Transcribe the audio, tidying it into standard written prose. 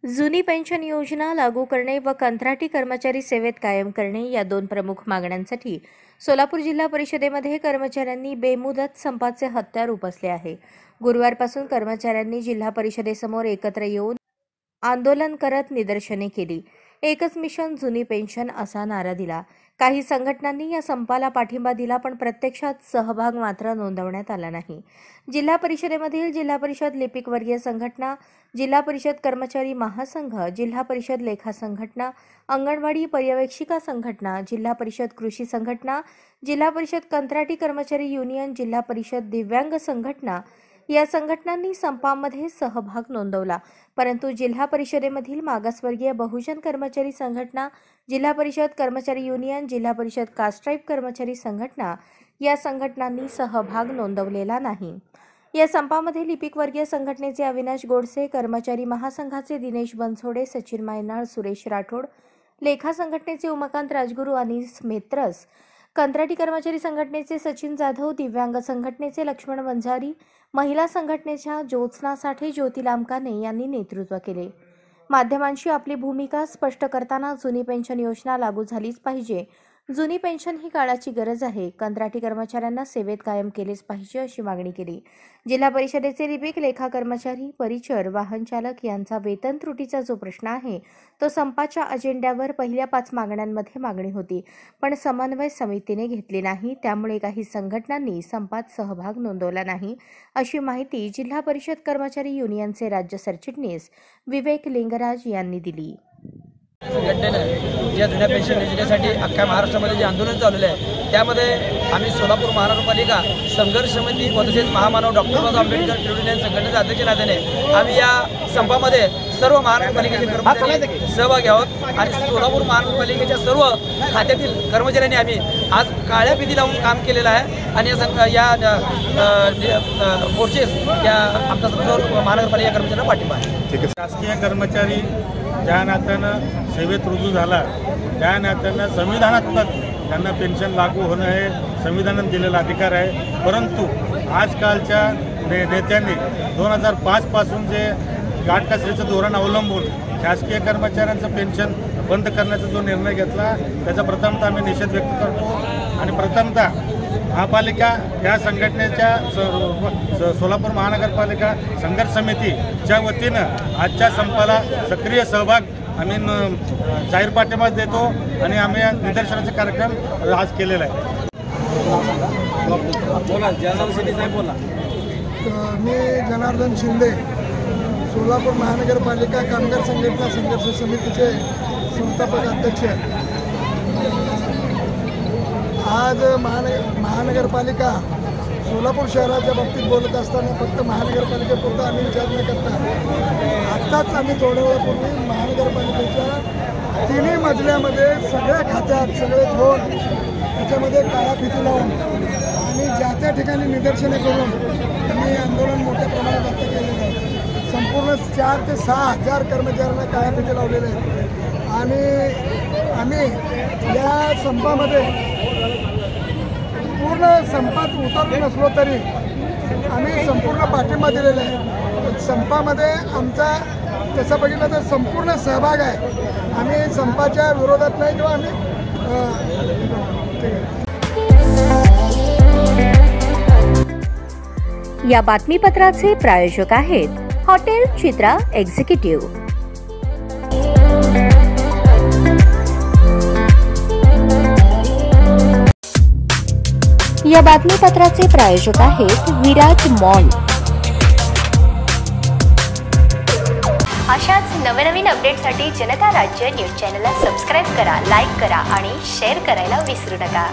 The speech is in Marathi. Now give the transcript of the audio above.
जुनी पेन्शन योजना लागू करणे व कंत्राटी कर्मचारी सेवेत कायम करणे या दोन प्रमुख मागण्यांसाठी सोलापूर जिल्हा परिषदेमध्ये कर्मचाऱ्यांनी बेमुदत संपाचे हत्यार उपसले आहे। गुरुवारपासून कर्मचाऱ्यांनी जिल्हा परिषदेसमोर एकत्र येऊन आंदोलन करत निदर्शने केली। एकच मिशन जुनी पेन्शन असा नारा दिला। काही संघटनांनी या संपाला पाठिंबा दिला, पण प्रत्यक्षात सहभाग मात्र नोंदवण्यात आला नाही। जिल्हा परिषदेमधील जिल्हा परिषद लिपिक वर्गीय संघटना, जिल्हा परिषद कर्मचारी महासंघ, जिल्हा परिषद लेखा संघटना, अंगणवाडी पर्यवेक्षिका संघटना, जिल्हा परिषद कृषी संघटना, जिल्हा परिषद कंत्राटी कर्मचारी युनियन, जिल्हा परिषद दिव्यांग संघटना या संघटनांनी संपामध्ये सहभाग नोंदवला, परंतु जिल्हा परिषदेमधील मागासवर्गीय बहुजन कर्मचारी संघटना, जिल्हा परिषद कर्मचारी युनियन, जिल्हा परिषद कास्ट्राईब कर्मचारी संघटना या संघटनांनी सहभाग नोंदवलेला नाही। या संपामध्ये लिपिक वर्गीय संघटनेचे अविनाश गोडसे, कर्मचारी महासंघाचे दिनेश बनसोडे, सचिन मायनाळ, सुरेश राठोड, लेखा संघटनेचे उमाकांत राजगुरू, अनिस मेत्रस, कंत्राटी कर्मचारी संघटनेचे सचिन जाधव, दिव्यांग संघटनेचे लक्ष्मण वंजारी, महिला संघटनेच्या ज्योत्स्ना साठे, ज्योती लामकाने यांनी नेतृत्व केले। माध्यमांशी आपली भूमिका स्पष्ट करताना जुनी पेन्शन योजना लागू झालीच पाहिजे, जुनी पेन्शन ही काळाची गरज आहे, कंत्राटी कर्मचाऱ्यांना सेवेत कायम केलेच पाहिजे अशी मागणी केली। जिल्हा परिषदेचे लिपिक, लेखा कर्मचारी, परिचर, वाहन चालक यांचा वेतन त्रुटीचा जो प्रश्न आहे तो संपाच्या अजेंड्यावर पहिल्या 5 मागण्यांमध्ये मागणी होती, पण समन्वय समितीने घेतली नाही, त्यामुळे काही संघटनांनी संपात सहभाग नोंदवला नाही अशी माहिती जिल्हा परिषद कर्मचारी युनियनचे राज्य सरचिटणीस विवेक लिंगराज यांनी दिली। संघटनेनं या जुन्या पेन्शन योजनेसाठी अख्ख्या महाराष्ट्रामध्ये जे आंदोलन चाललेलं आहे त्यामध्ये आम्ही सोलापूर महानगरपालिका संघर्ष समिती व तसेच महामानव doctor Babasaheb Ambedkar trade union संघटनेच्या अध्यक्ष नात्याने आम्ही या संपामध्ये सर्व महानगरपालिकेचे कर्मचारी सहभाग घ्यावं आणि सोलापूर महानगरपालिकेच्या सर्व खात्यातील कर्मचाऱ्यांनी आम्ही आज काळ्या फिती लावून काम केलेलं आहे आणि या मोर्चेस या आमचा सर्व महानगरपालिका कर्मचाऱ्यांना पाठिंबा आहे। शासकीय कर्मचारी ज्या नात्यानं सेवेत रुजू झाला त्या नात्यानं संविधानात्मक त्यांना पेन्शन लागू होणं हे संविधानाने दिलेला अधिकार आहे, परंतु आजकालच्या नेत्यांनी 2005 पासून जे गाठकसरीचं धोरण अवलंबून शासकीय कर्मचाऱ्यांचं पेन्शन बंद करण्याचा जो निर्णय घेतला त्याचा प्रथमतः आम्ही निषेध व्यक्त करतो आणि प्रथमतः महापालिका या संघटनेच्या सोलापूर महानगरपालिका संघर्ष समितीच्या वतीनं आजच्या संपाला सक्रिय सहभाग आम्ही जाहीर पाठिंबा देतो आणि आम्ही निदर्शनाचा कार्यक्रम आज केलेला आहे। मी जनार्दन शिंदे, सोलापूर महानगरपालिका कामगार संघटना संघर्ष समितीचे संस्थापक अध्यक्ष। आज महानगरपालिका सोलापूर शहराच्या बाबतीत बोलत असताना फक्त महानगरपालिकेपुरता आम्ही विचार न करता आत्ताच आम्ही थोड्या वेळापूर्वी महानगरपालिकेच्या 3 मजल्यामध्ये सगळ्या खात्यात सगळे झोन त्याच्यामध्ये काळा फिती लावून आणि ज्या त्या ठिकाणी निदर्शने करून आम्ही आंदोलन मोठ्या प्रमाणात व्यक्त केलेलं आहे। संपूर्ण 4 ते 6 हजार कर्मचाऱ्यांना काळ्या फिती लावलेले आहेत आणि आम्ही या संपामध्ये पूर्ण संपात उतरलो नसलो तरी आम्ही संपूर्ण पाठिंबा दिलेला आहे। संपामध्ये आमचा तसं बघितलं तर संपूर्ण सहभाग आहे। आम्ही संपाच्या विरोधात नाही किंवा आम्ही या बातमीपत्राचे प्रायोजक आहेत हॉटेल चित्रा एक्झिक्युटिव्ह। या बातमीपत्राचे प्रायोजक आहेत विराज मॉल। अशाच नवनवीन अपडेटसाठी जनता राज्य न्यूज चॅनलला सबस्क्राईब करा, लाईक करा आणि शेअर करायला विसरू नका।